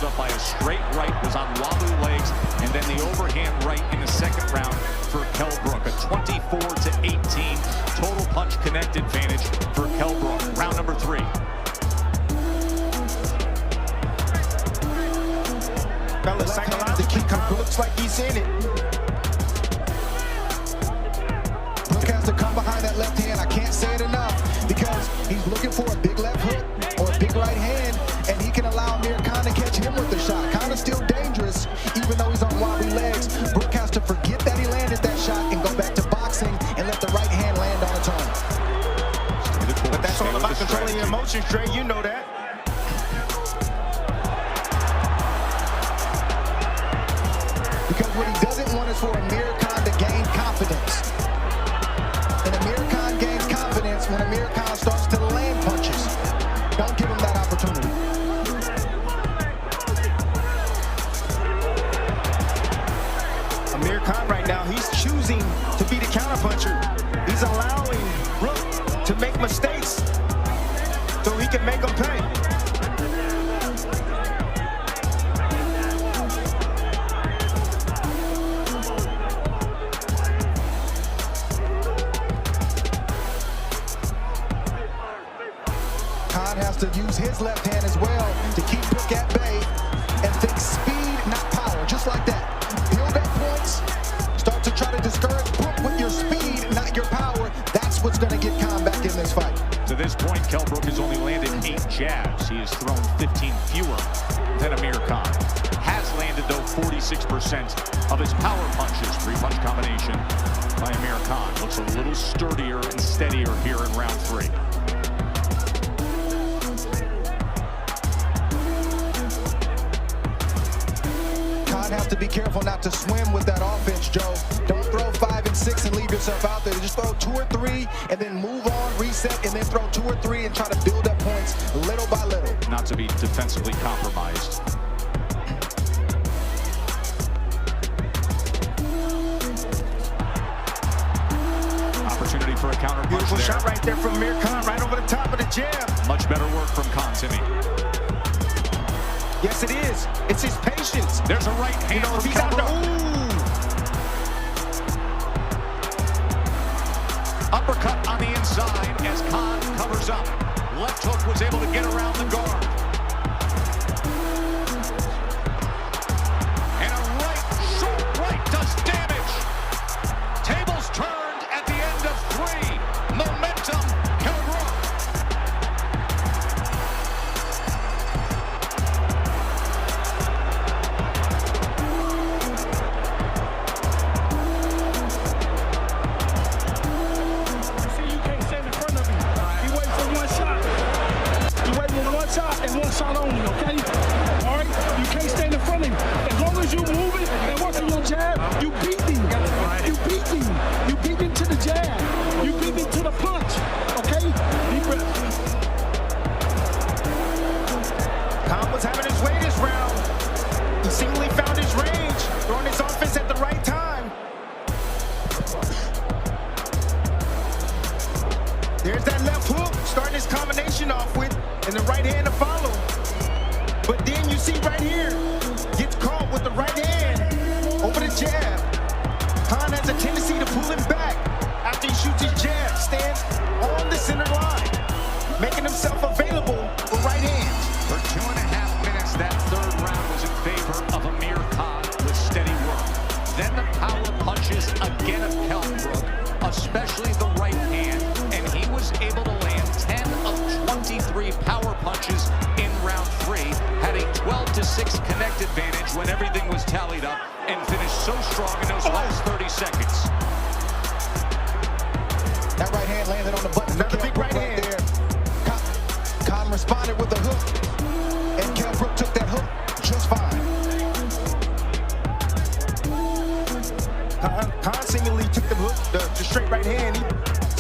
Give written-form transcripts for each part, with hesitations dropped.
followed up by a straight right, was on wobbly legs, and then the overhand right in the second round for Brook. A 24-18 total punch connect advantage for Brook. Round number 3. Fellas, psychologically, looks like he's in it. Brook has to come behind that left hand. I can't say it enough because he's looking for a big left hook or a big right hand, and he can allow AMIR to catch him with the shot. Kind of still dangerous, even though he's on wobbly legs. Brook has to forget that he landed that shot and go back to boxing and let the right hand land on its own. But that's all about controlling your emotions, Dre. You know that. Because what he doesn't want is for AMIR to gain confidence. And AMIR gains confidence when AMIR starts to land punches. Don't give him that opportunity. AMIR right now, he's choosing to be the counterpuncher. He's allowing Brook to make mistakes so he can make them pay. Has to use his left hand as well to keep Brook at bay and think speed, not power, just like that. Build up points, start to try to discourage Brook with your speed, not your power. That's what's going to get Khan back in this fight. To this point, Brook has only landed 8 jabs. He has thrown 15 fewer than AMIR Khan. Has landed, though, 46% of his power punches. 3-punch combination by AMIR Khan. Looks a little sturdier and steadier here in round 3. Have to be careful not to swim with that offense, Joe. Don't throw 5 and 6 and leave yourself out there. Just throw 2 or 3 and then move on, reset, and then throw 2 or 3 and try to build up points little by little. Not to be defensively compromised. Opportunity for a counter punch. Beautiful there. Shot right there from AMIR Khan, right over the top of the jab. Much better work from Khan, Timmy. Yes, it is. It's his patience. There's a right hand. You know, if he's out there, uppercut on the inside as Khan covers up. Left hook was able to get around the guard. And a right, short right does damage. Tables turned at the end of 3. Momentum, Brook. And one shot only, okay? All right? You can't stand in front of him. As long as you move it and working your jab, you beat him. You beat him. You beat him to the jab. You beat him to the punch, okay? Deep breath. Khan was having his way this round. He seemingly found his range, throwing his offense at the right time. There's that left hook, starting his combination off with, and the right hand to follow. But then you see right here, gets caught with the right hand over the jab. Khan has a tendency to pull him back after he shoots his jab, stands on the center line, making himself available for right hands. For 2.5 minutes, that third round was in favor of AMIR Khan with steady work. Then the power punches again of Brook, especially the right hand, and he was able to land 10 of 23 power punches in round 3, had a 12-6 connect advantage when everything was tallied up, and finished so strong in those last 30 seconds. That right hand landed on the button. Another big right hand there. Khan responded with a hook, and Brook took that hook just fine. Khan seemingly took the hook, the straight right hand. He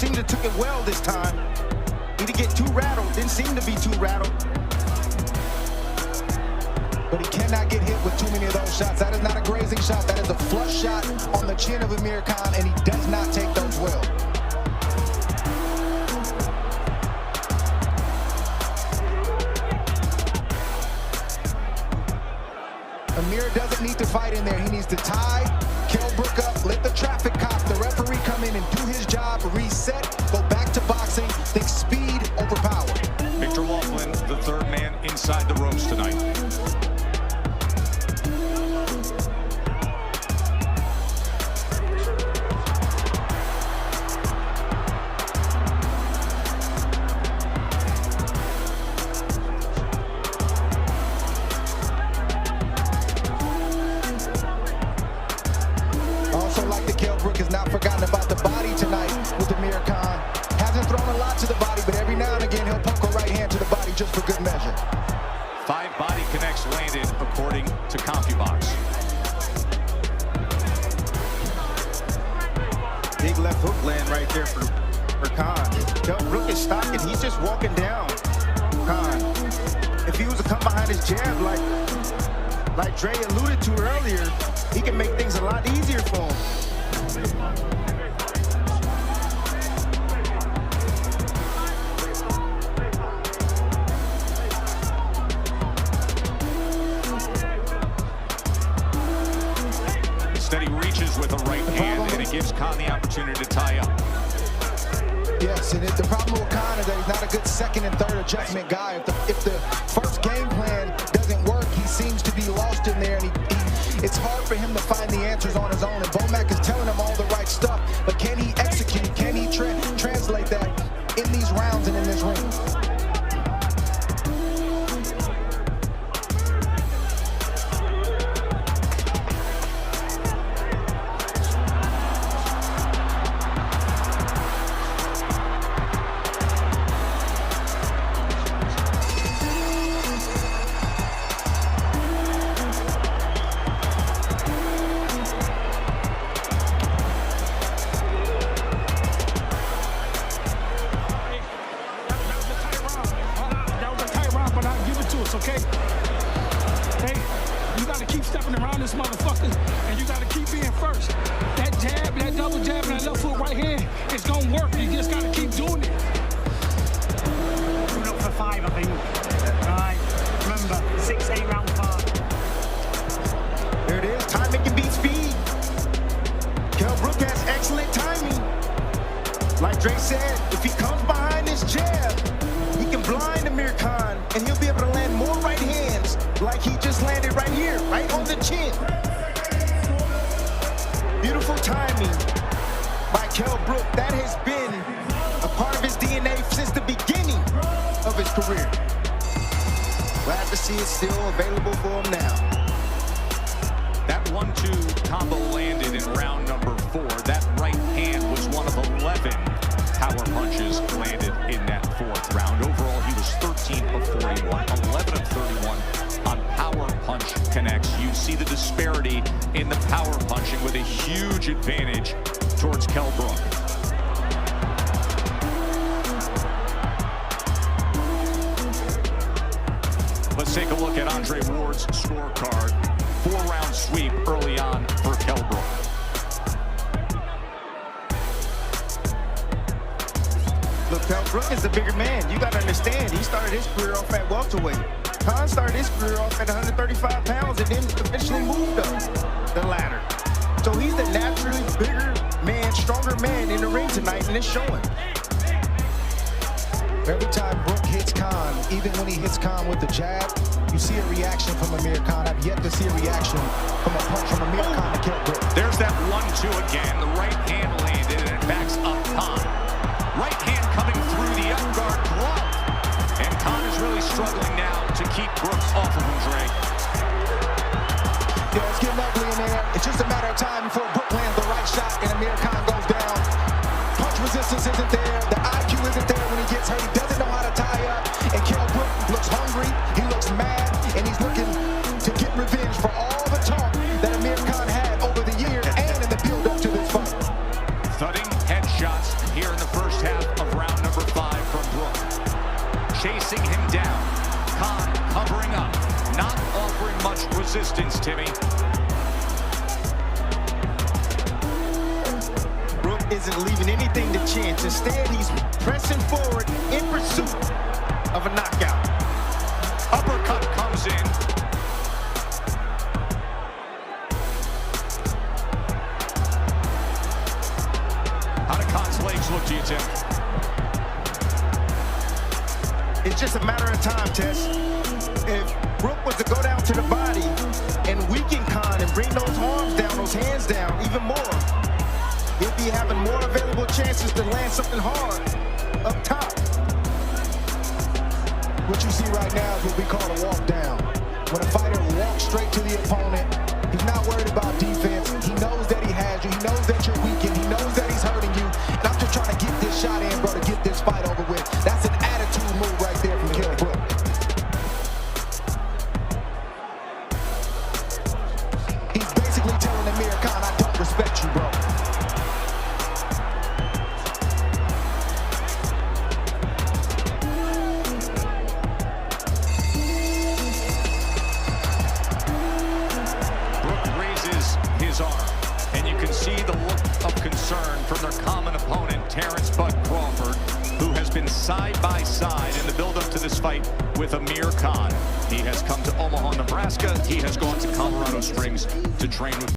seemed to took it well this time. He didn't get too rattled, didn't seem to be too rattled. But he cannot get hit with too many of those shots. That is not a grazing shot. That is a flush shot on the chin of AMIR Khan, and he does not take those well. AMIR doesn't need to fight in there. He needs to tie Kell Brook up, let the traffic cop, the referee come in and do his job, reset, go back to boxing, think speed over power. Victor Laughlin, the third man inside the ropes tonight. Brook has not forgotten about the body tonight with AMIR Khan. Hasn't thrown a lot to the body, but every now and again he'll poke a right hand to the body just for good measure. 5 body connects landed according to CompuBox. Big left hook land right there for Khan. Kell Brook is stocking. He's just walking down Khan. If he was to come behind his jab like Dre alluded to earlier, he can make things a lot easier for him. Instead, he reaches with a right hand, and it gives Khan the opportunity to tie up. Yes, and the problem with Khan is that he's not a good second and third adjustment guy. If the first game plan doesn't work, he seems to be lost in there, and it's hard for him to find the answers on his own. And Bomac is telling him all the right stuff, but can he execute? Can he translate that in these rounds and in this ring? Okay? Hey, you got to keep stepping around this motherfucker, and you got to keep being first. That jab, that double jab, and that left foot right hand, it's going to work. You just got to keep doing it. Coming up for 5, I think. Right. Remember, 6-8 round 5. There it is. Timing can beat speed. Kell Brook has excellent timing. Like Dre said, if he comes behind this jab, he can blind AMIR Khan, and he'll be able to land more right hands like he just landed right here, right on the chin. Beautiful timing by Kell Brook. That has been a part of his DNA since the beginning of his career. Glad to see it still available for him now. That 1-2 combo landed in round number 4. That right hand was one of 11 power punches landed in that 4th round. Overall, he was 13 of 41, 11 of 31 on power punch connects. You see the disparity in the power punching with a huge advantage towards Kell Brook. Let's take a look at Andre Ward's scorecard. 4-round sweep early on for Kell Brook. Look, Kell Brook is the bigger man. You got to understand, he started his career off at welterweight. Khan started his career off at 135 pounds and then eventually moved up the ladder. So he's the naturally bigger man, stronger man in the ring tonight, and it's showing. Every time Brook hits Khan, even when he hits Khan with the jab, you see a reaction from AMIR Khan. I've yet to see a reaction from a punch from AMIR Khan to Kell Brook. There's that 1-2 again. The right hand landed and it backs up Khan. Right hand coming through the up guard glove. And Khan is really struggling now to keep Brooks off of him, Dre. Yeah, it's getting ugly in there. It's just a matter of time before Brook lands the right shot and AMIR Khan goes down. Punch resistance isn't there. The IQ isn't there when he gets hurt. He doesn't know how to tie up. And Kell Brook looks hungry. He looks mad. And he's looking to get revenge for all the talk that AMIR Khan had over the years and in the build-up to this fight. Thudding headshots here in the first half of round number 5 from Brook. Chasing him down. Khan covering up. Not offering much resistance, Timmy. Brook isn't leaving anything to chance. Instead, he's pressing forward in pursuit of a knockout. Uppercut comes in. Jim. It's just a matter of time, Tess. If Brook was to go down to the body and weaken Khan and bring those arms down, those hands down even more, he'll be having more available chances to land something hard up top. What you see right now is what we call a walk down. When a fighter walks straight to the opponent, he's not worried about defense. He knows that he has you. He knows that you're weakened. He knows that he's hurting you. And I'm just trying to get this shot in, bro, to get this fight over with. That's an attitude move right there from Kell Brook. He's basically telling AMIR Khan, I don't respect you, bro. His arm, and you can see the look of concern from their common opponent, Terrence Bud Crawford, who has been side by side in the build-up to this fight with AMIR Khan. He has come to Omaha, Nebraska. He has gone to Colorado Springs to train with